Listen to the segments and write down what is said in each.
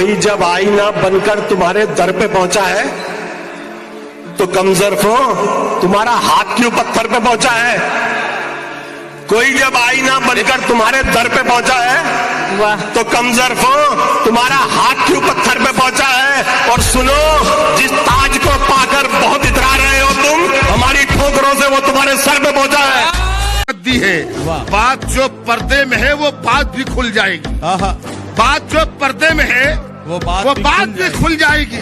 कोई जब आईना बनकर तुम्हारे दर पे पहुंचा है तो कमजोरफो तुम्हारा हाथ क्यों पत्थर पे पहुंचा है? कोई जब आईना बनकर तुम्हारे दर पे पहुंचा है तो कमजोरफो तुम्हारा हाथ क्यों पत्थर पे पहुंचा है? और सुनो, जिस ताज को पाकर बहुत इतरा रहे हो तुम, हमारी ठोकरों से वो तुम्हारे सर पे पहुंचा है। दी है बात जो पर्दे में है वो बात भी खुल जाएगी। बात जो पर्दे में है वो बात भी खुल जाएगी।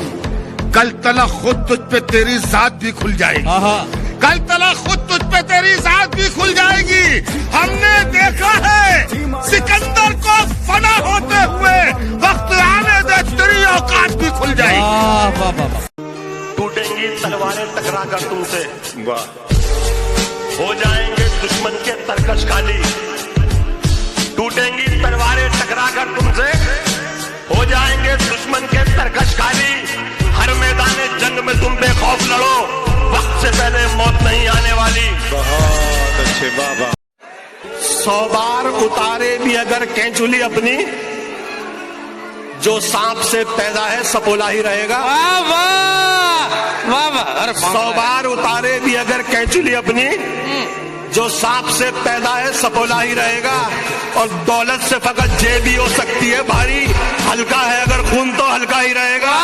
कल तला खुद तुझ पे तेरी जात भी खुल जाएगी। कल तला खुद तुझ पे तेरी जात भी खुल जाएगी। हमने देखा है सिकंदर को फना होते हुए, वक्त आने दे तेरी औकात भी खुल जाएगी। टूटेंगी तलवारें टकरा कर तुमसे, हो जाएंगे दुश्मन के तरकश खाली। टूटेंगी तलवारें टकरा कर तुमसे, हो जाएंगे दुश्मन के तरकश खाली। हर मैदाने जंग में तुम बेखौफ लड़ो, वक्त से पहले मौत नहीं आने वाली। बहुत अच्छे बाबा। 100 बार उतारे भी अगर कैंचुली अपनी, जो सांप से पैदा है सपोला ही रहेगा। 100 बार उतारे भी अगर कैंचुली अपनी, जो सांप से पैदा है सपोला ही रहेगा। और दौलत से फकत जेब ही हो सकती है भारी, हल्का है अगर खून तो हल्का ही रहेगा।